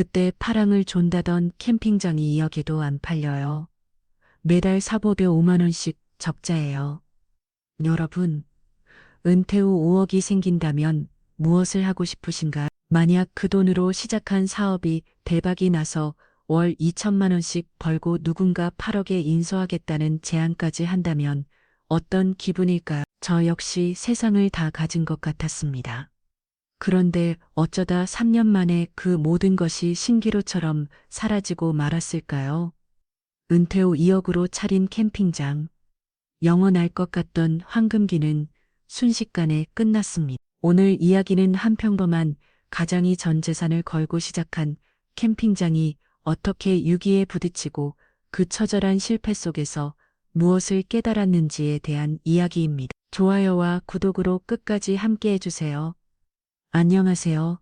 그때 파랑을 존다던 캠핑장이 여기도 안 팔려요. 매달 사보려 5만 원씩 적자예요. 여러분, 은퇴 후 5억이 생긴다면 무엇을 하고 싶으신가요? 만약 그 돈으로 시작한 사업이 대박이 나서 월 2천만 원씩 벌고 누군가 8억에 인수하겠다는 제안까지 한다면 어떤 기분일까요? 저 역시 세상을 다 가진 것 같았습니다. 그런데 어쩌다 3년 만에 그 모든 것이 신기루처럼 사라지고 말았을까요? 은퇴 후 2억으로 차린 캠핑장. 영원할 것 같던 황금기는 순식간에 끝났습니다. 오늘 이야기는 한 평범한 가장이 전 재산을 걸고 시작한 캠핑장이 어떻게 위기에 부딪히고 그 처절한 실패 속에서 무엇을 깨달았는지에 대한 이야기입니다. 좋아요와 구독으로 끝까지 함께 해주세요. 안녕하세요.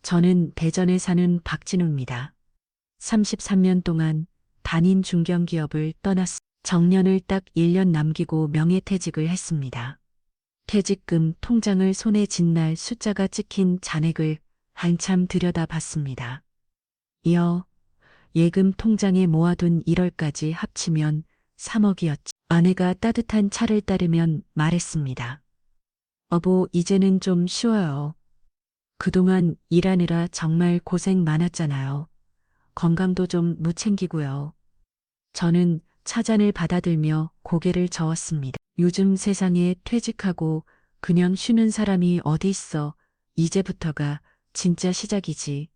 저는 대전에 사는 박진우입니다. 33년 동안 단인 중견기업을 떠났습니다. 정년을 딱 1년 남기고 명예퇴직을 했습니다. 퇴직금 통장을 손에 쥔 날 숫자가 찍힌 잔액을 한참 들여다봤습니다. 이어 예금 통장에 모아둔 1월까지 합치면 3억이었지. 아내가 따뜻한 차를 따르면 말했습니다. 여보, 이제는 좀 쉬어요. 그동안 일하느라 정말 고생 많았잖아요. 건강도 좀 무챙기고요. 저는 차잔을 받아들며 고개를 저었습니다. 요즘 세상에 퇴직하고 그냥 쉬는 사람이 어디 있어. 이제부터가 진짜 시작이지.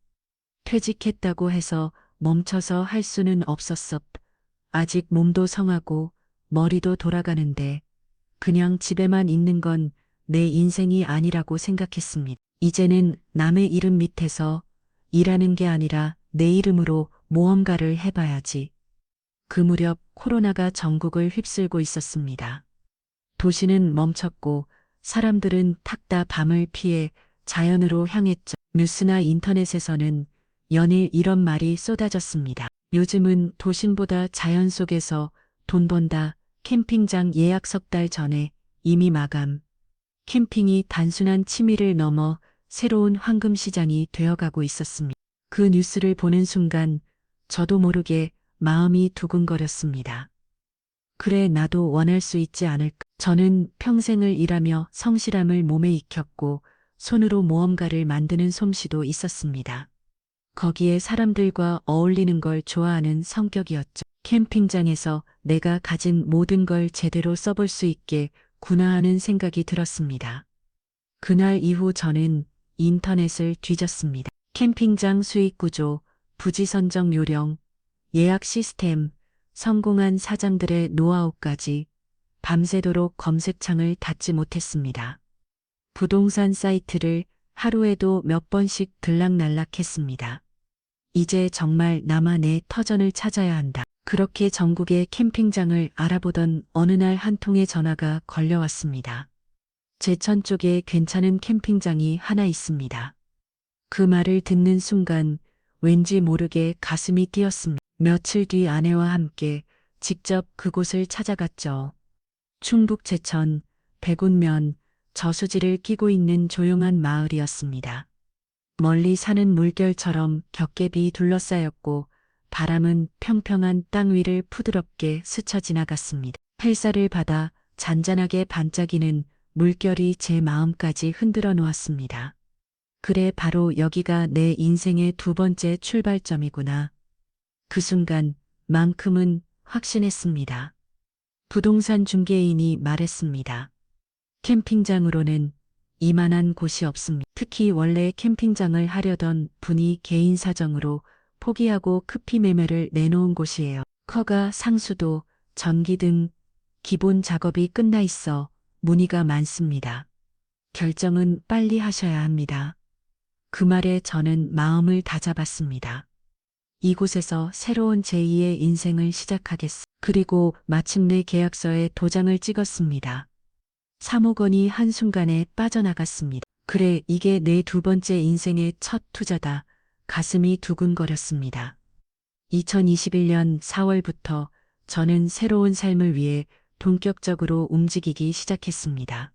퇴직했다고 해서 멈춰서 할 수는 없었어. 아직 몸도 성하고 머리도 돌아가는데 그냥 집에만 있는 건 내 인생이 아니라고 생각했습니다. 이제는 남의 이름 밑에서 일하는 게 아니라 내 이름으로 모험가를 해봐야지. 그 무렵 코로나가 전국을 휩쓸고 있었습니다. 도시는 멈췄고 사람들은 탁 다 밤을 피해 자연으로 향했죠. 뉴스나 인터넷에서는 연일 이런 말이 쏟아졌습니다. 요즘은 도심보다 자연 속에서 돈 번다. 캠핑장 예약 석 달 전에 이미 마감. 캠핑이 단순한 취미를 넘어 새로운 황금 시장이 되어가고 있었습니다. 그 뉴스를 보는 순간 저도 모르게 마음이 두근거렸습니다. 그래, 나도 원할 수 있지 않을까. 저는 평생을 일하며 성실함을 몸에 익혔고 손으로 모험가를 만드는 솜씨도 있었습니다. 거기에 사람들과 어울리는 걸 좋아하는 성격이었죠. 캠핑장에서 내가 가진 모든 걸 제대로 써볼 수 있게 구나 하는 생각이 들었습니다. 그날 이후 저는 인터넷을 뒤졌습니다. 캠핑장 수익 구조, 부지 선정 요령, 예약 시스템, 성공한 사장들의 노하우까지 밤새도록 검색창을 닫지 못했습니다. 부동산 사이트를 하루에도 몇 번씩 들락날락했습니다. 이제 정말 나만의 터전을 찾아야 한다. 그렇게 전국의 캠핑장을 알아보던 어느 날 한 통의 전화가 걸려왔습니다. 제천 쪽에 괜찮은 캠핑장이 하나 있습니다. 그 말을 듣는 순간 왠지 모르게 가슴이 뛰었습니다. 며칠 뒤 아내와 함께 직접 그곳을 찾아갔죠. 충북 제천 백운면 저수지를 끼고 있는 조용한 마을이었습니다. 멀리 사는 물결처럼 겹겹이 둘러싸였고 바람은 평평한 땅 위를 부드럽게 스쳐 지나갔습니다. 햇살을 받아 잔잔하게 반짝이는 물결이 제 마음까지 흔들어 놓았습니다. 그래, 바로 여기가 내 인생의 두 번째 출발점이구나. 그 순간만큼은 확신했습니다. 부동산 중개인이 말했습니다. 캠핑장으로는 이만한 곳이 없습니다. 특히 원래 캠핑장을 하려던 분이 개인 사정으로 포기하고 급히 매매를 내놓은 곳이에요. 커가 상수도, 전기 등 기본 작업이 끝나 있어 문의가 많습니다. 결정은 빨리 하셔야 합니다. 그 말에 저는 마음을 다잡았습니다. 이곳에서 새로운 제2의 인생을 시작하겠어. 그리고 마침내 계약서에 도장을 찍었습니다. 3억 원이 한순간에 빠져나갔습니다. 그래, 이게 내 두 번째 인생의 첫 투자다. 가슴이 두근거렸습니다. 2021년 4월부터 저는 새로운 삶을 위해 본격적으로 움직이기 시작했습니다.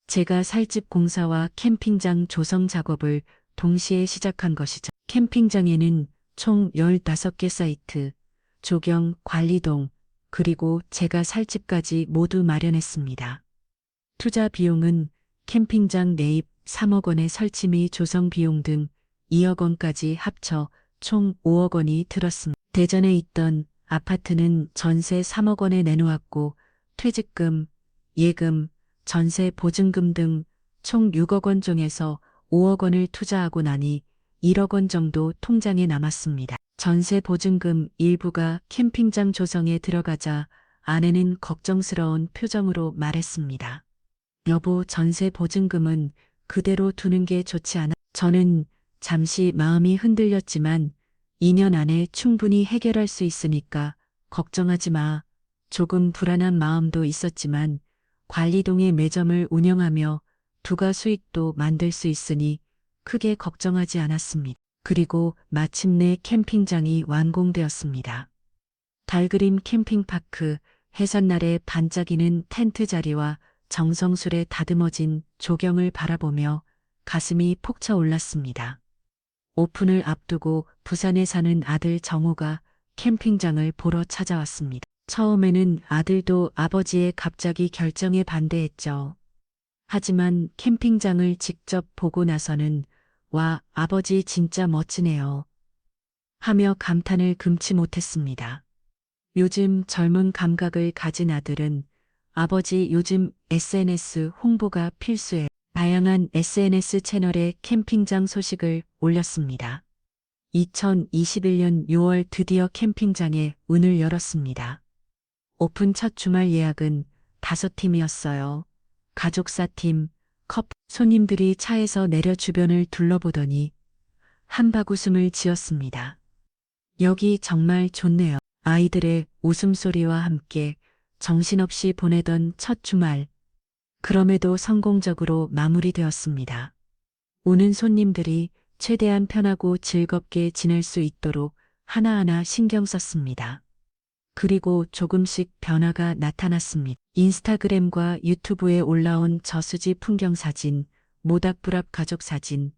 제가 살 집 공사와 캠핑장 조성 작업을 동시에 시작한 것이죠. 캠핑장에는 총 15개 사이트, 조경, 관리동, 그리고 제가 살 집까지 모두 마련했습니다. 투자 비용은 캠핑장 매입 3억 원의 설치 및 조성 비용 등 2억 원까지 합쳐 총 5억 원이 들었습니다. 대전에 있던 아파트는 전세 3억 원에 내놓았고 퇴직금, 예금, 전세 보증금 등 총 6억 원 중에서 5억 원을 투자하고 나니 1억 원 정도 통장에 남았습니다. 전세 보증금 일부가 캠핑장 조성에 들어가자 아내는 걱정스러운 표정으로 말했습니다. 여보, 전세 보증금은 그대로 두는 게 좋지 않아? 저는 잠시 마음이 흔들렸지만 2년 안에 충분히 해결할 수 있으니까 걱정하지 마. 조금 불안한 마음도 있었지만 관리동의 매점을 운영하며 부가 수익도 만들 수 있으니 크게 걱정하지 않았습니다. 그리고 마침내 캠핑장이 완공되었습니다. 달그림 캠핑파크, 해산날에 반짝이는 텐트 자리와 정성스레 다듬어진 조경을 바라보며 가슴이 폭차올랐습니다. 오픈을 앞두고 부산에 사는 아들 정우가 캠핑장을 보러 찾아왔습니다. 처음에는 아들도 아버지의 갑자기 결정에 반대했죠. 하지만 캠핑장을 직접 보고 나서는 와, 아버지 진짜 멋지네요. 하며 감탄을 금치 못했습니다. 요즘 젊은 감각을 가진 아들은 아버지 요즘 SNS 홍보가 필수해 다양한 SNS 채널에 캠핑장 소식을 올렸습니다. 2021년 6월 드디어 캠핑장에 문을 열었습니다. 오픈 첫 주말 예약은 5팀이었어요. 가족사팀, 커플, 손님들이 차에서 내려 주변을 둘러보더니 한바구음을 지었습니다. 여기 정말 좋네요. 아이들의 웃음소리와 함께 정신없이 보내던 첫 주말. 그럼에도 성공적으로 마무리되었습니다. 오는 손님들이 최대한 편하고 즐겁게 지낼 수 있도록 하나하나 신경 썼습니다. 그리고 조금씩 변화가 나타났습니다. 인스타그램과 유튜브에 올라온 저수지 풍경 사진, 모닥불 앞 가족 사진,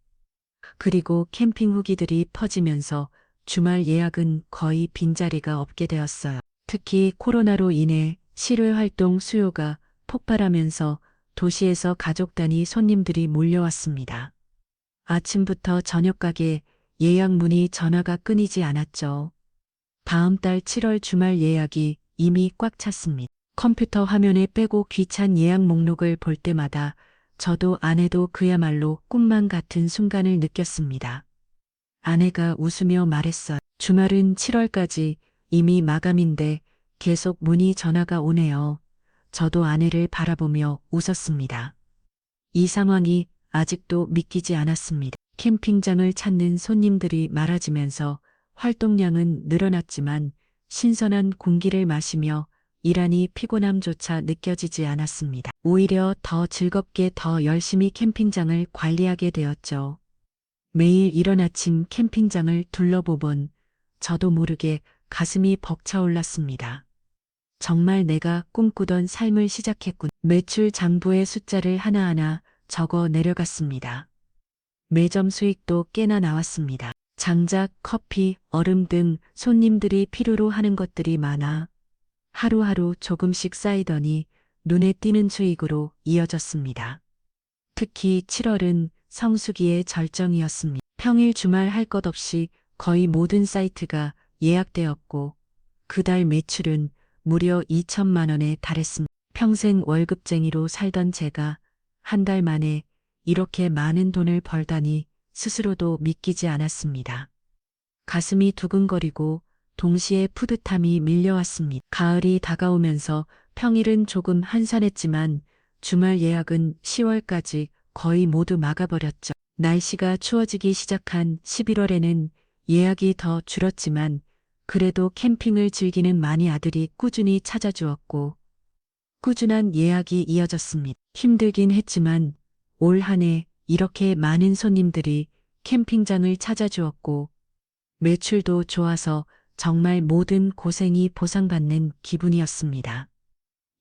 그리고 캠핑 후기들이 퍼지면서 주말 예약은 거의 빈자리가 없게 되었어요. 특히 코로나로 인해 실외 활동 수요가 폭발하면서 도시에서 가족 단위 손님들이 몰려왔습니다. 아침부터 저녁가게 예약 문의 전화가 끊이지 않았죠. 다음 달 7월 주말 예약이 이미 꽉 찼습니다. 컴퓨터 화면에 빼고 귀찮은 예약 목록을 볼 때마다 저도 아내도 그야말로 꿈만 같은 순간을 느꼈습니다. 아내가 웃으며 말했어요. 주말은 7월까지 이미 마감인데 계속 문의 전화가 오네요. 저도 아내를 바라보며 웃었습니다. 이 상황이 아직도 믿기지 않았습니다. 캠핑장을 찾는 손님들이 많아지면서 활동량은 늘어났지만 신선한 공기를 마시며 일하니 피곤함조차 느껴지지 않았습니다. 오히려 더 즐겁게 더 열심히 캠핑장을 관리하게 되었죠. 매일 이른 아침 캠핑장을 둘러보곤 저도 모르게 가슴이 벅차올랐습니다. 정말 내가 꿈꾸던 삶을 시작했군. 매출 장부의 숫자를 하나하나 적어 내려갔습니다. 매점 수익도 꽤나 나왔습니다. 장작, 커피, 얼음 등 손님들이 필요로 하는 것들이 많아 하루하루 조금씩 쌓이더니 눈에 띄는 수익으로 이어졌습니다. 특히 7월은 성수기의 절정이었습니다. 평일 주말 할 것 없이 거의 모든 사이트가 예약되었고 그달 매출은 무려 2천만 원에 달했습니다. 평생 월급쟁이로 살던 제가 한 달 만에 이렇게 많은 돈을 벌다니 스스로도 믿기지 않았습니다. 가슴이 두근거리고 동시에 푸듯함이 밀려왔습니다. 가을이 다가오면서 평일은 조금 한산했지만 주말 예약은 10월까지 거의 모두 막아버렸죠. 날씨가 추워지기 시작한 11월에는 예약이 더 줄었지만 그래도 캠핑을 즐기는 많은 아들이 꾸준히 찾아주었고 꾸준한 예약이 이어졌습니다. 힘들긴 했지만 올 한 해 이렇게 많은 손님들이 캠핑장을 찾아주었고 매출도 좋아서 정말 모든 고생이 보상받는 기분이었습니다.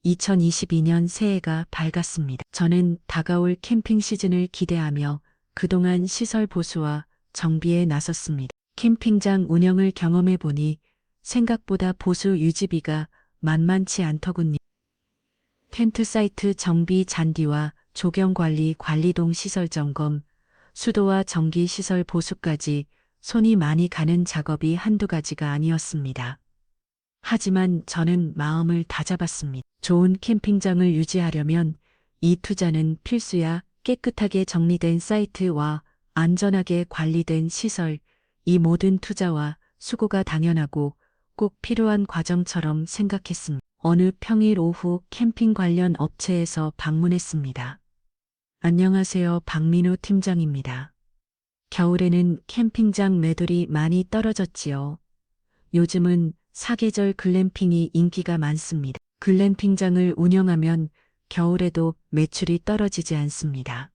2022년 새해가 밝았습니다. 저는 다가올 캠핑 시즌을 기대하며 그동안 시설 보수와 정비에 나섰습니다. 캠핑장 운영을 경험해 보니 생각보다 보수 유지비가 만만치 않더군요. 텐트 사이트 정비 잔디와 조경 관리, 관리동 시설 점검, 수도와 전기 시설 보수까지 손이 많이 가는 작업이 한두 가지가 아니었습니다. 하지만 저는 마음을 다잡았습니다. 좋은 캠핑장을 유지하려면 이 투자는 필수야. 깨끗하게 정리된 사이트와 안전하게 관리된 시설, 이 모든 투자와 수고가 당연하고 꼭 필요한 과정처럼 생각했습니다. 어느 평일 오후 캠핑 관련 업체에서 방문했습니다. 안녕하세요. 박민우 팀장입니다. 겨울에는 캠핑장 매출이 많이 떨어졌지요. 요즘은 사계절 글램핑이 인기가 많습니다. 글램핑장을 운영하면 겨울에도 매출이 떨어지지 않습니다.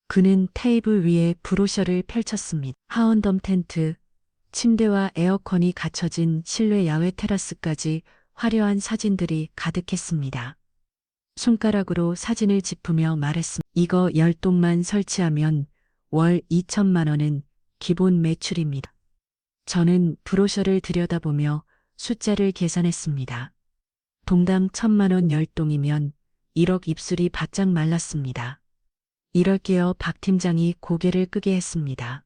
그는 테이블 위에 브로셔를 펼쳤습니다. 하원덤 텐트, 침대와 에어컨이 갖춰진 실내 야외 테라스까지 화려한 사진들이 가득했습니다. 손가락으로 사진을 짚으며 말했습니다. 이거 10동만 설치하면 월 2천만 원은 기본 매출입니다. 저는 브로셔를 들여다보며 숫자를 계산했습니다. 동당 1,000만 원 10동이면 1억. 입술이 바짝 말랐습니다. 이럴게요. 박 팀장이 고개를 끄게 했습니다.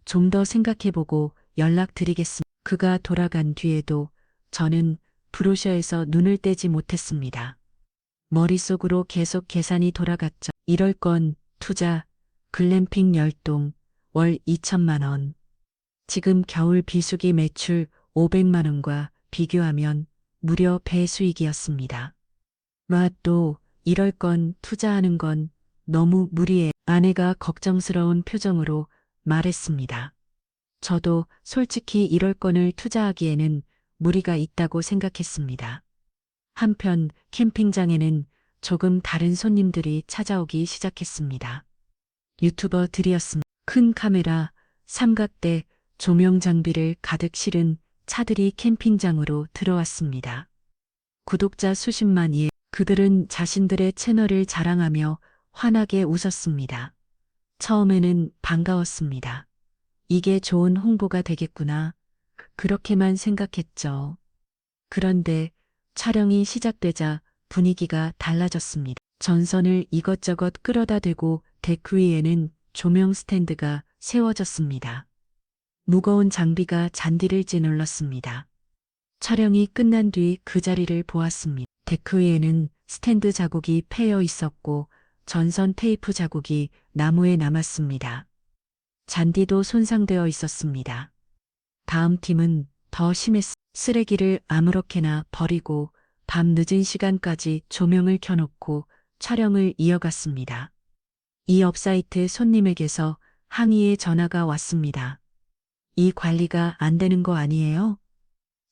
좀 더 생각해보고 연락드리겠습니다. 그가 돌아간 뒤에도 저는 브로셔에서 눈을 떼지 못했습니다. 머릿속으로 계속 계산이 돌아갔죠. 이럴 건 투자, 글램핑 10동, 월 2천만 원. 지금 겨울 비수기 매출 500만 원과 비교하면 무려 배수익이었습니다. 또 이럴 건 투자하는 건 너무 무리해. 아내가 걱정스러운 표정으로 말했습니다. 저도 솔직히 이럴 건을 투자하기에는 무리가 있다고 생각했습니다. 한편 캠핑장에는 조금 다른 손님들이 찾아오기 시작했습니다. 유튜버들이었습니다. 큰 카메라, 삼각대, 조명 장비를 가득 실은 차들이 캠핑장으로 들어왔습니다. 구독자 수십만이. 그들은 자신들의 채널을 자랑하며 환하게 웃었습니다. 처음에는 반가웠습니다. 이게 좋은 홍보가 되겠구나. 그렇게만 생각했죠. 그런데 촬영이 시작되자 분위기가 달라졌습니다. 전선을 이것저것 끌어다 대고 데크 위에는 조명 스탠드가 세워졌습니다. 무거운 장비가 잔디를 짓눌렀습니다. 촬영이 끝난 뒤 그 자리를 보았습니다. 데크 위에는 스탠드 자국이 패여 있었고 전선 테이프 자국이 나무에 남았습니다. 잔디도 손상되어 있었습니다. 다음 팀은 더 심했습니다. 쓰레기를 아무렇게나 버리고 밤 늦은 시간까지 조명을 켜놓고 촬영을 이어갔습니다. 이 업사이트 손님에게서 항의의 전화가 왔습니다. 이 관리가 안 되는 거 아니에요?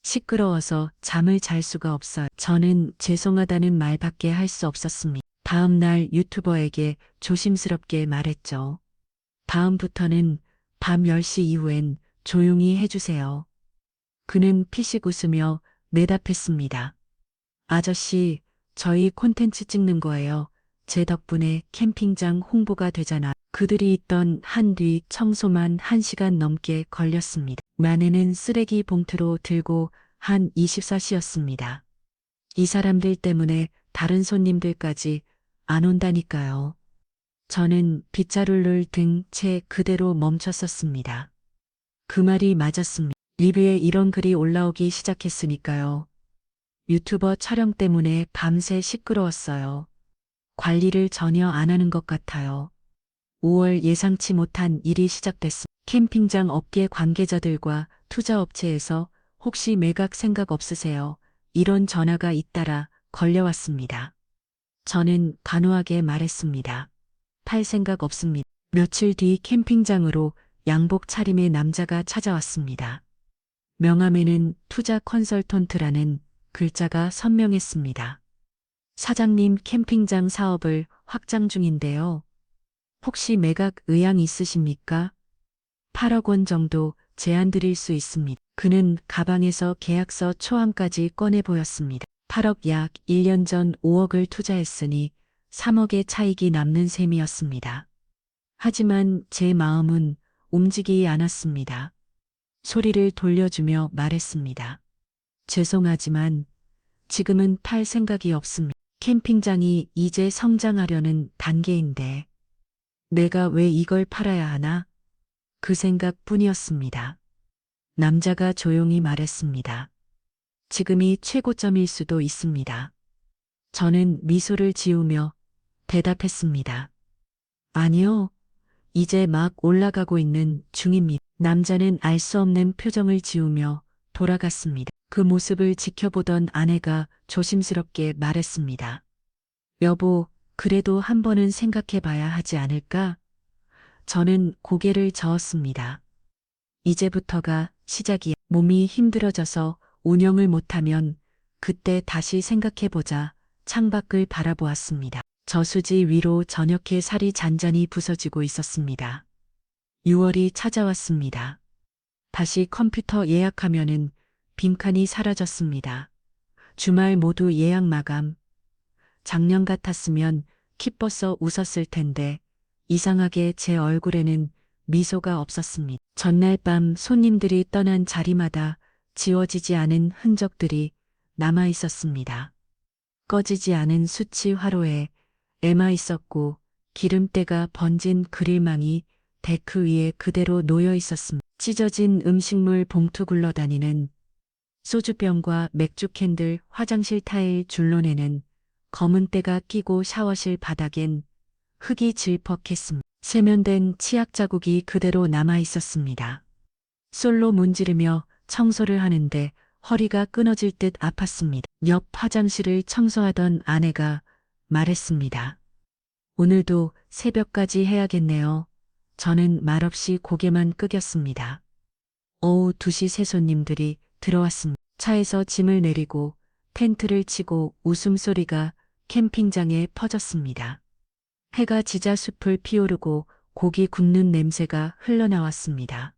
시끄러워서 잠을 잘 수가 없어요. 저는 죄송하다는 말밖에 할 수 없었습니다. 다음 날 유튜버에게 조심스럽게 말했죠. 다음부터는 밤 10시 이후엔 조용히 해주세요. 그는 피식 웃으며 대답했습니다. 아저씨, 저희 콘텐츠 찍는 거예요. 제 덕분에 캠핑장 홍보가 되잖아. 그들이 있던 한 뒤 청소만 1시간 넘게 걸렸습니다. 아내는 쓰레기 봉투로 들고 한 24시였습니다. 이 사람들 때문에 다른 손님들까지 안 온다니까요. 저는 빗자루를 든 채 그대로 멈췄었습니다. 그 말이 맞았습니다. 리뷰에 이런 글이 올라오기 시작했으니까요. 유튜버 촬영 때문에 밤새 시끄러웠어요. 관리를 전혀 안 하는 것 같아요. 5월 예상치 못한 일이 시작됐습니다. 캠핑장 업계 관계자들과 투자업체에서 혹시 매각 생각 없으세요? 이런 전화가 잇따라 걸려왔습니다. 저는 단호하게 말했습니다. 팔 생각 없습니다. 며칠 뒤 캠핑장으로 양복 차림의 남자가 찾아왔습니다. 명함에는 투자 컨설턴트라는 글자가 선명했습니다. 사장님, 캠핑장 사업을 확장 중인데요. 혹시 매각 의향 있으십니까? 8억 원 정도 제안 드릴 수 있습니다. 그는 가방에서 계약서 초안까지 꺼내 보였습니다. 8억, 약 1년 전 5억을 투자했으니 3억의 차익이 남는 셈이었습니다. 하지만 제 마음은 움직이지 않았습니다. 소리를 돌려주며 말했습니다. 죄송하지만 지금은 팔 생각이 없습니다. 캠핑장이 이제 성장하려는 단계인데 내가 왜 이걸 팔아야 하나? 그 생각뿐이었습니다. 남자가 조용히 말했습니다. 지금이 최고점일 수도 있습니다. 저는 미소를 지으며 대답했습니다. 아니요. 이제 막 올라가고 있는 중입니다. 남자는 알 수 없는 표정을 지으며 돌아갔습니다. 그 모습을 지켜보던 아내가 조심스럽게 말했습니다. 여보, 그래도 한 번은 생각해 봐야 하지 않을까? 저는 고개를 저었습니다. 이제부터가 시작이야. 몸이 힘들어져서 운영을 못하면 그때 다시 생각해보자. 창밖을 바라보았습니다. 저수지 위로 저녁에 살이 잔잔히 부서지고 있었습니다. 6월이 찾아왔습니다. 다시 컴퓨터 예약하면은 빈칸이 사라졌습니다. 주말 모두 예약 마감. 작년 같았으면 기뻐서 웃었을 텐데 이상하게 제 얼굴에는 미소가 없었습니다. 전날 밤 손님들이 떠난 자리마다 지워지지 않은 흔적들이 남아 있었습니다. 꺼지지 않은 수치 화로에 애마 있었고 기름때가 번진 그릴망이 데크 위에 그대로 놓여 있었습니다. 찢어진 음식물 봉투 굴러다니는 소주병과 맥주 캔들, 화장실 타일 줄눈에는 검은 때가 끼고 샤워실 바닥엔 흙이 질퍽했습니다. 세면된 치약 자국이 그대로 남아 있었습니다. 솔로 문지르며 청소를 하는데 허리가 끊어질 듯 아팠습니다. 옆 화장실을 청소하던 아내가 말했습니다. 오늘도 새벽까지 해야겠네요. 저는 말없이 고개만 끄겼습니다. 오후 2시 새 손님들이 들어왔습니다. 차에서 짐을 내리고 텐트를 치고 웃음소리가 캠핑장에 퍼졌습니다. 해가 지자 숲을 피오르고 고기 굽는 냄새가 흘러나왔습니다.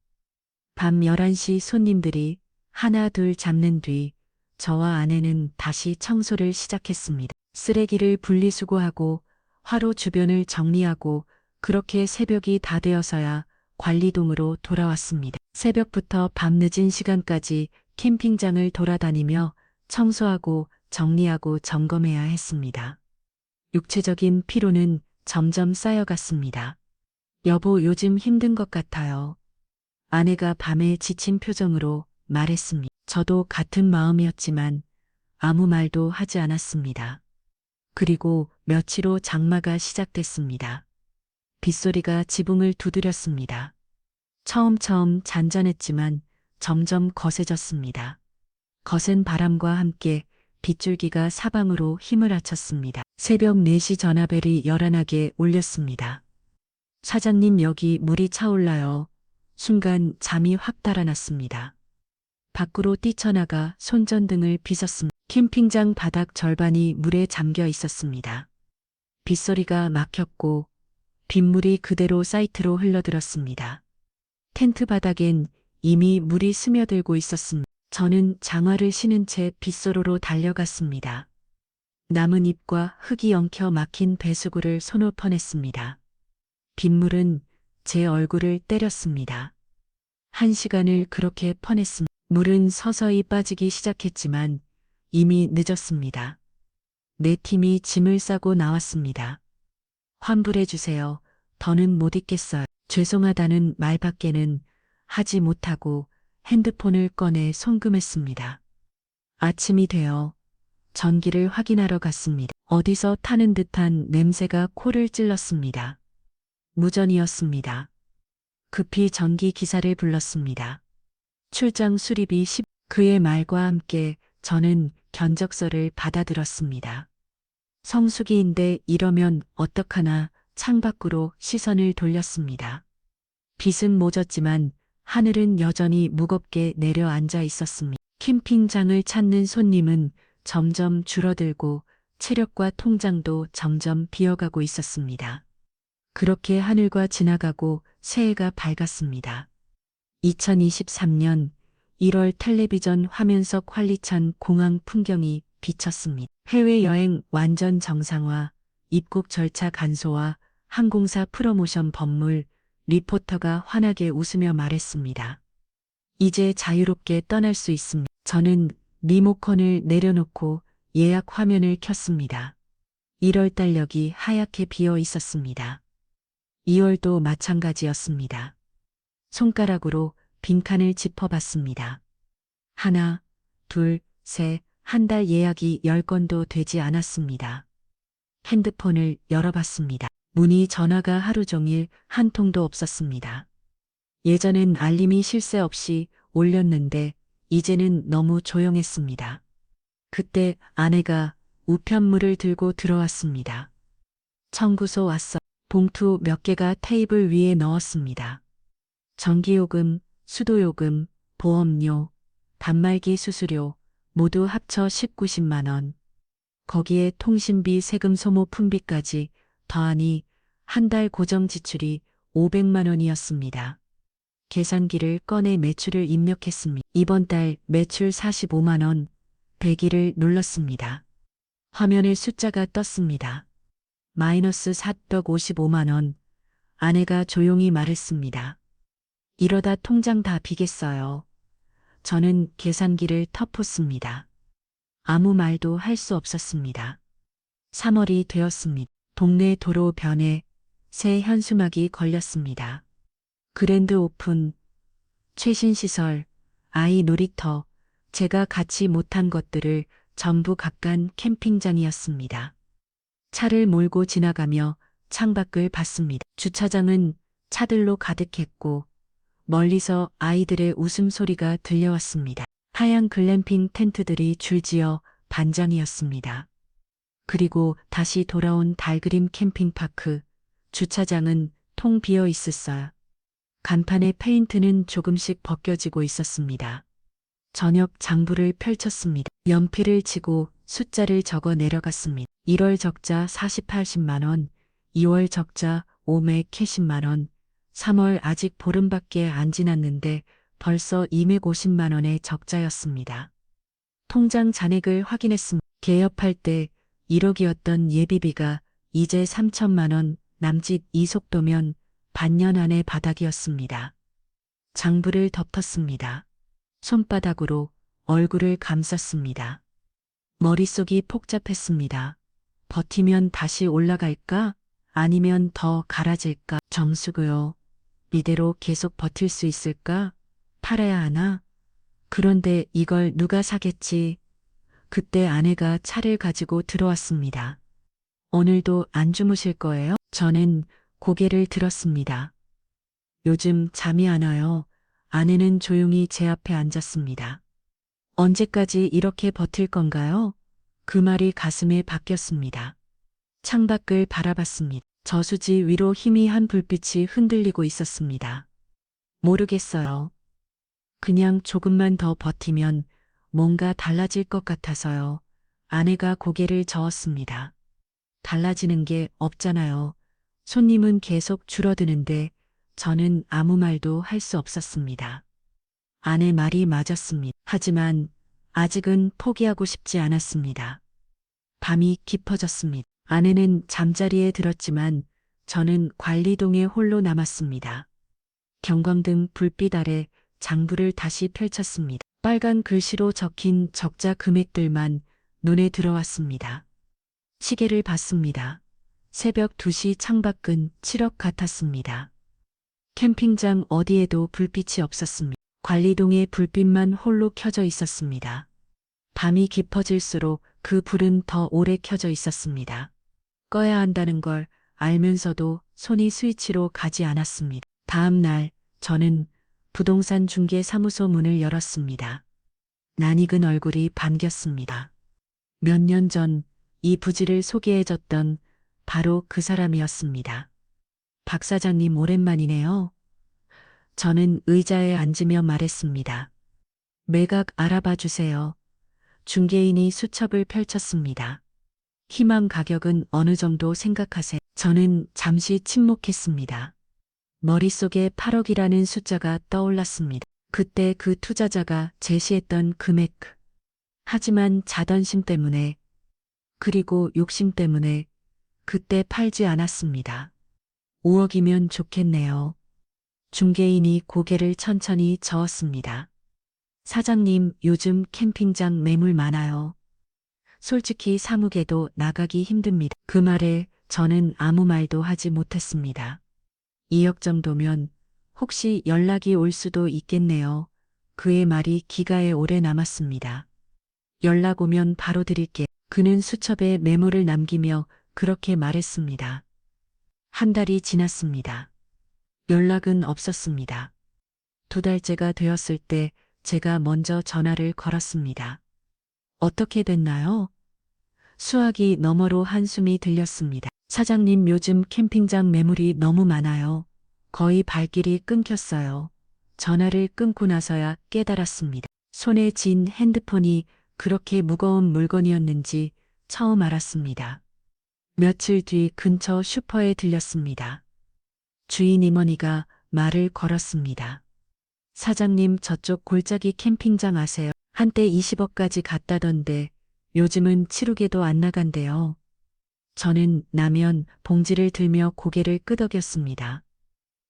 밤 11시 손님들이 하나 둘 잡는 뒤 저와 아내는 다시 청소를 시작했습니다. 쓰레기를 분리수거하고 화로 주변을 정리하고 그렇게 새벽이 다 되어서야 관리동으로 돌아왔습니다. 새벽부터 밤늦은 시간까지 캠핑장을 돌아다니며 청소하고 정리하고 점검해야 했습니다. 육체적인 피로는 점점 쌓여갔습니다. 여보, 요즘 힘든 것 같아요. 아내가 밤에 지친 표정으로 말했습니다. 저도 같은 마음이었지만 아무 말도 하지 않았습니다. 그리고 며칠 후 장마가 시작됐습니다. 빗소리가 지붕을 두드렸습니다. 처음 잔잔했지만 점점 거세졌습니다. 거센 바람과 함께 빗줄기가 사방으로 힘을 합쳤습니다. 새벽 4시 전화벨이 요란하게 울렸습니다. 사장님, 여기 물이 차올라요. 순간 잠이 확 달아났습니다. 밖으로 뛰쳐나가 손전등을 빗었습니다. 캠핑장 바닥 절반이 물에 잠겨 있었습니다. 빗소리가 막혔고 빗물이 그대로 사이트로 흘러들었습니다. 텐트 바닥엔 이미 물이 스며들고 있었습니다. 저는 장화를 신은 채 빗소로로 달려갔습니다. 남은 잎과 흙이 엉켜 막힌 배수구를 손으로 퍼냈습니다. 빗물은 제 얼굴을 때렸습니다. 1시간을 그렇게 퍼냈습니다. 물은 서서히 빠지기 시작했지만 이미 늦었습니다. 내 팀이 짐을 싸고 나왔습니다. 환불해 주세요. 더는 못 있겠어요. 죄송하다는 말밖에는 하지 못하고 핸드폰을 꺼내 송금했습니다. 아침이 되어 전기를 확인하러 갔습니다. 어디서 타는 듯한 냄새가 코를 찔렀습니다. 무전이었습니다. 급히 전기 기사를 불렀습니다. 출장 수리비 10. 그의 말과 함께 저는 견적서를 받아들었습니다. 성수기인데 이러면 어떡하나 창밖으로 시선을 돌렸습니다. 빛은 멎었지만 하늘은 여전히 무겁게 내려앉아 있었습니다. 캠핑장을 찾는 손님은 점점 줄어들고 체력과 통장도 점점 비어가고 있었습니다. 그렇게 하늘과 지나가고 새해가 밝았습니다. 2023년 1월 텔레비전 화면 속 활리찬 공항 풍경이 비쳤습니다. 해외여행 완전 정상화, 입국 절차 간소화, 항공사 프로모션 법물 리포터가 환하게 웃으며 말했습니다. 이제 자유롭게 떠날 수 있습니다. 저는 리모컨을 내려놓고 예약 화면을 켰습니다. 1월 달력이 하얗게 비어 있었습니다. 2월도 마찬가지였습니다. 손가락으로 빈칸을 짚어봤습니다. 하나, 둘, 셋, 한 달 예약이 10건도 되지 않았습니다. 핸드폰을 열어봤습니다. 문의 전화가 하루 종일 한 통도 없었습니다. 예전엔 알림이 쉴 새 없이 올렸는데 이제는 너무 조용했습니다. 그때 아내가 우편물을 들고 들어왔습니다. 청구서 왔어. 봉투 몇 개가 테이블 위에 넣었습니다. 전기요금, 수도요금, 보험료, 단말기 수수료 모두 합쳐 19,10만 원. 거기에 통신비, 세금, 소모품비까지 더하니 한 달 고정 지출이 500만 원이었습니다. 계산기를 꺼내 매출을 입력했습니다. 이번 달 매출 45만 원, 100일을 눌렀습니다. 화면에 숫자가 떴습니다. 마이너스 455만 원. 아내가 조용히 말했습니다. 이러다 통장 다 비겠어요. 저는 계산기를 터폿습니다. 아무 말도 할 수 없었습니다. 3월이 되었습니다. 동네 도로변에 새 현수막이 걸렸습니다. 그랜드 오픈, 최신 시설, 아이 놀이터, 제가 갖지 못한 것들을 전부 갖간 캠핑장이었습니다. 차를 몰고 지나가며 창밖을 봤습니다. 주차장은 차들로 가득했고 멀리서 아이들의 웃음소리가 들려왔습니다. 하얀 글램핑 텐트들이 줄지어 반장이었습니다. 그리고 다시 돌아온 달그림 캠핑파크, 주차장은 통 비어 있었어요. 간판의 페인트는 조금씩 벗겨지고 있었습니다. 저녁 장부를 펼쳤습니다. 연필을 치고 숫자를 적어 내려갔습니다. 1월 적자 40-80만 원, 2월 적자 500-10만 원, 3월 아직 보름밖에 안 지났는데 벌써 250만 원의 적자였습니다. 통장 잔액을 확인했습니다. 개업할 때 1억이었던 예비비가 이제 3천만 원, 남짓 이 속도면 반년 안에 바닥이었습니다. 장부를 덮었습니다. 손바닥으로 얼굴을 감쌌습니다. 머릿속이 복잡했습니다. 버티면 다시 올라갈까? 아니면 더 갈아질까? 정수고요. 이대로 계속 버틸 수 있을까? 팔아야 하나? 그런데 이걸 누가 사겠지? 그때 아내가 차를 가지고 들어왔습니다. 오늘도 안 주무실 거예요? 저는 고개를 들었습니다. 요즘 잠이 안 와요. 아내는 조용히 제 앞에 앉았습니다. 언제까지 이렇게 버틸 건가요? 그 말이 가슴에 박혔습니다. 창밖을 바라봤습니다. 저수지 위로 희미한 불빛이 흔들리고 있었습니다. 모르겠어요. 그냥 조금만 더 버티면 뭔가 달라질 것 같아서요. 아내가 고개를 저었습니다. 달라지는 게 없잖아요. 손님은 계속 줄어드는데 저는 아무 말도 할 수 없었습니다. 아내 말이 맞았습니다. 하지만 아직은 포기하고 싶지 않았습니다. 밤이 깊어졌습니다. 아내는 잠자리에 들었지만 저는 관리동에 홀로 남았습니다. 경광등 불빛 아래 장부를 다시 펼쳤습니다. 빨간 글씨로 적힌 적자 금액들만 눈에 들어왔습니다. 시계를 봤습니다. 새벽 2시 창밖은 7억 같았습니다. 캠핑장 어디에도 불빛이 없었습니다. 관리동의 불빛만 홀로 켜져 있었습니다. 밤이 깊어질수록 그 불은 더 오래 켜져 있었습니다. 꺼야 한다는 걸 알면서도 손이 스위치로 가지 않았습니다. 다음 날 저는 부동산 중개 사무소 문을 열었습니다. 낯익은 얼굴이 반겼습니다. 몇 년 전 이 부지를 소개해줬던 바로 그 사람이었습니다. 박 사장님 오랜만이네요. 저는 의자에 앉으며 말했습니다. 매각 알아봐 주세요. 중개인이 수첩을 펼쳤습니다. 희망 가격은 어느 정도 생각하세요? 저는 잠시 침묵했습니다. 머릿속에 8억이라는 숫자가 떠올랐습니다. 그때 그 투자자가 제시했던 금액. 하지만 자존심 때문에 그리고 욕심 때문에 그때 팔지 않았습니다. 5억이면 좋겠네요. 중개인이 고개를 천천히 저었습니다. 사장님, 요즘 캠핑장 매물 많아요. 솔직히 사무개도 나가기 힘듭니다. 그 말에 저는 아무 말도 하지 못했습니다. 2억 정도면 혹시 연락이 올 수도 있겠네요. 그의 말이 기가에 오래 남았습니다. 연락 오면 바로 드릴게. 그는 수첩에 메모를 남기며 그렇게 말했습니다. 한 달이 지났습니다. 연락은 없었습니다. 2달째가 되었을 때 제가 먼저 전화를 걸었습니다. 어떻게 됐나요? 수화기 너머로 한숨이 들렸습니다. 사장님, 요즘 캠핑장 매물이 너무 많아요. 거의 발길이 끊겼어요. 전화를 끊고 나서야 깨달았습니다. 손에 쥔 핸드폰이 그렇게 무거운 물건이었는지 처음 알았습니다. 며칠 뒤 근처 슈퍼에 들렸습니다. 주인 임원이가 말을 걸었습니다. 사장님, 저쪽 골짜기 캠핑장 아세요? 한때 20억까지 갔다던데 요즘은 7억에도 안 나간대요. 저는 라면 봉지를 들며 고개를 끄덕였습니다.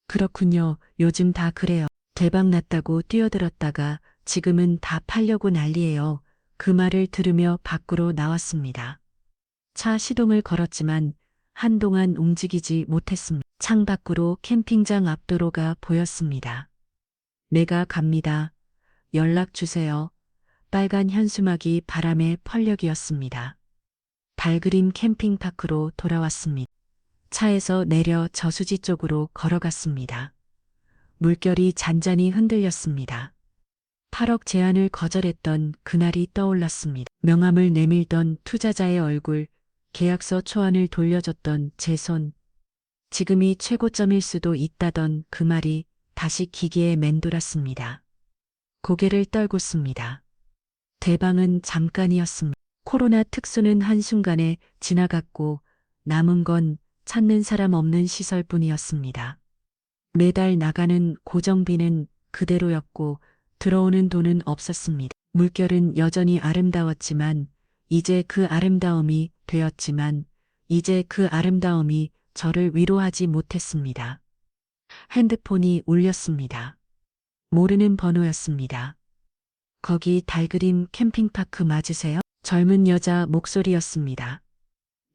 그렇군요. 요즘 다 그래요. 대박 났다고 뛰어들었다가 지금은 다 팔려고 난리예요. 그 말을 들으며 밖으로 나왔습니다. 차 시동을 걸었지만 한동안 움직이지 못했습니다. 창밖으로 캠핑장 앞도로가 보였습니다. 내가 갑니다. 연락 주세요. 빨간 현수막이 바람에 펄럭이었습니다. 발그림 캠핑파크로 돌아왔습니다. 차에서 내려 저수지 쪽으로 걸어갔습니다. 물결이 잔잔히 흔들렸습니다. 8억 제안을 거절했던 그날이 떠올랐습니다. 명함을 내밀던 투자자의 얼굴, 계약서 초안을 돌려줬던 제 손, 지금이 최고점일 수도 있다던 그 말이 다시 기계에 맴돌았습니다. 고개를 떨궜습니다. 대방은 잠깐이었습니다. 코로나 특수는 한순간에 지나갔고 남은 건 찾는 사람 없는 시설뿐이었습니다. 매달 나가는 고정비는 그대로였고 들어오는 돈은 없었습니다. 물결은 여전히 아름다웠지만 이제 그 아름다움이 되었지만 이제 그 아름다움이 저를 위로하지 못했습니다. 핸드폰이 울렸습니다. 모르는 번호였습니다. 거기 달그림 캠핑파크 맞으세요? 젊은 여자 목소리였습니다.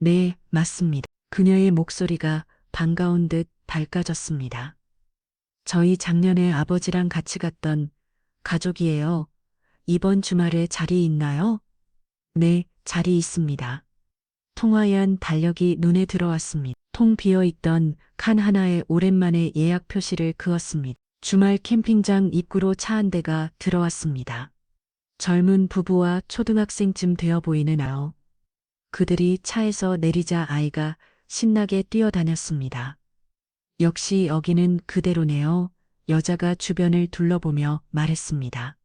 네, 맞습니다. 그녀의 목소리가 반가운 듯 밝아졌습니다. 저희 작년에 아버지랑 같이 갔던 가족이에요. 이번 주말에 자리 있나요? 네, 자리 있습니다. 통화한 달력이 눈에 들어왔습니다. 통 비어있던 칸 하나에 오랜만에 예약 표시를 그었습니다. 주말 캠핑장 입구로 차 한 대가 들어왔습니다. 젊은 부부와 초등학생쯤 되어 보이는 아우. 그들이 차에서 내리자 아이가 신나게 뛰어다녔습니다. 역시 여기는 그대로네요. 여자가 주변을 둘러보며 말했습니다.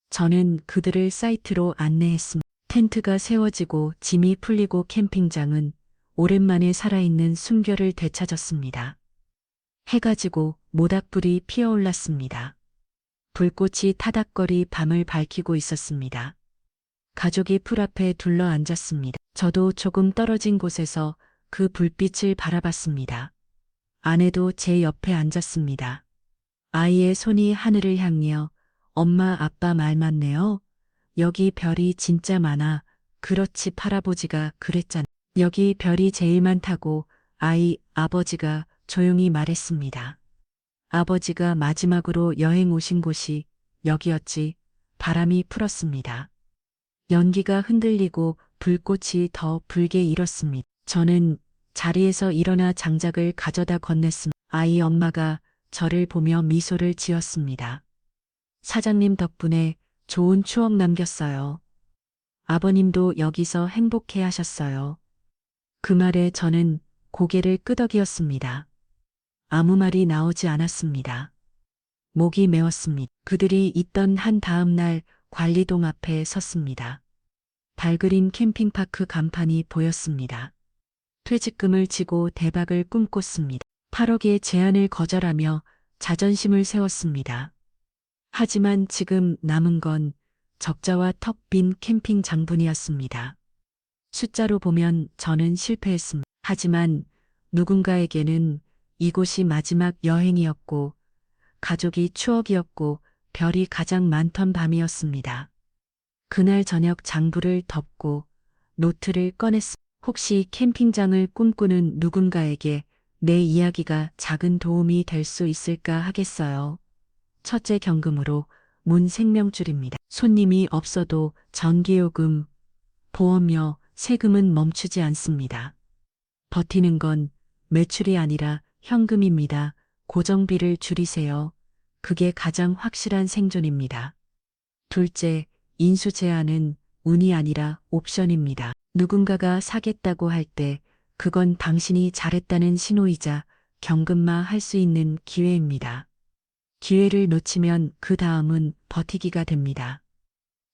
저는 그들을 사이트로 안내했습니다. 텐트가 세워지고 짐이 풀리고 캠핑장은 오랜만에 살아있는 숨결을 되찾았습니다. 해가 지고 모닥불이 피어올랐습니다. 불꽃이 타닥거리 밤을 밝히고 있었습니다. 가족이 풀 앞에 둘러 앉았습니다. 저도 조금 떨어진 곳에서 그 불빛을 바라봤습니다. 아내도 제 옆에 앉았습니다. 아이의 손이 하늘을 향하여 엄마 아빠 말 맞네요. 여기 별이 진짜 많아. 그렇지 할아버지가 그랬잖아. 여기 별이 제일 많다고 아버지가 조용히 말했습니다. 아버지가 마지막으로 여행 오신 곳이 여기였지. 바람이 풀었습니다. 연기가 흔들리고 불꽃이 더 붉게 일었습니다. 저는 자리에서 일어나 장작을 가져다 건넸습니다. 아이 엄마가 저를 보며 미소를 지었습니다. 사장님 덕분에 좋은 추억 남겼어요. 아버님도 여기서 행복해 하셨어요. 그 말에 저는 고개를 끄덕이었습니다. 아무 말이 나오지 않았습니다. 목이 메었습니다. 그들이 있던 한 다음 날 관리동 앞에 섰습니다. 달그림 캠핑파크 간판이 보였습니다. 퇴직금을 지고 대박을 꿈꿨습니다. 8억의 제안을 거절하며 자존심을 세웠습니다. 하지만 지금 남은 건 적자와 턱 빈 캠핑장뿐이었습니다. 숫자로 보면 저는 실패했습니다. 하지만 누군가에게는 이곳이 마지막 여행이었고, 가족이 추억이었고, 별이 가장 많던 밤이었습니다. 그날 저녁 장부를 덮고 노트를 꺼냈습니다. 혹시 캠핑장을 꿈꾸는 누군가에게 내 이야기가 작은 도움이 될 수 있을까 하겠어요. 첫째 경금으로 문 생명줄입니다. 손님이 없어도 전기요금, 보험료, 세금은 멈추지 않습니다. 버티는 건 매출이 아니라 현금입니다. 고정비를 줄이세요. 그게 가장 확실한 생존입니다. 둘째, 인수 제한은 운이 아니라 옵션입니다. 누군가가 사겠다고 할 때 그건 당신이 잘했다는 신호이자 경금마할 수 있는 기회입니다. 기회를 놓치면 그 다음은 버티기가 됩니다.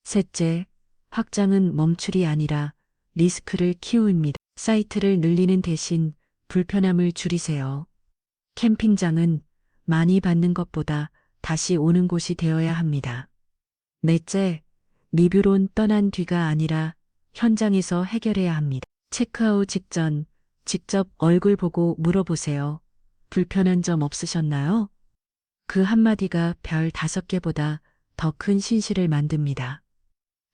셋째, 확장은 멈출이 아니라 리스크를 키우입니다. 사이트를 늘리는 대신 불편함을 줄이세요. 캠핑장은 많이 받는 것보다 다시 오는 곳이 되어야 합니다. 넷째, 리뷰론 떠난 뒤가 아니라 현장에서 해결해야 합니다. 체크아웃 직전 직접 얼굴 보고 물어보세요. 불편한 점 없으셨나요? 그 한마디가 별 5개보다 더 큰 신실을 만듭니다.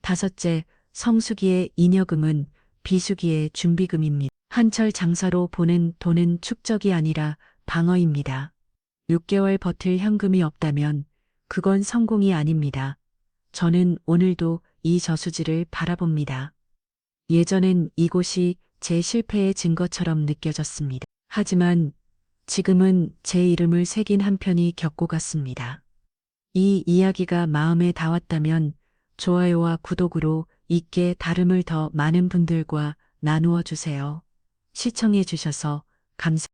다섯째, 성수기의 잉여금은 비수기의 준비금입니다. 한철 장사로 보낸 돈은 축적이 아니라 방어입니다. 6개월 버틸 현금이 없다면 그건 성공이 아닙니다. 저는 오늘도 이 저수지를 바라봅니다. 예전엔 이곳이 제 실패의 증거처럼 느껴졌습니다. 하지만 지금은 제 이름을 새긴 한 편이 겪고 갔습니다. 이 이야기가 마음에 닿았다면 좋아요와 구독으로 있게 다름을 더 많은 분들과 나누어 주세요. 시청해 주셔서 감사합니다.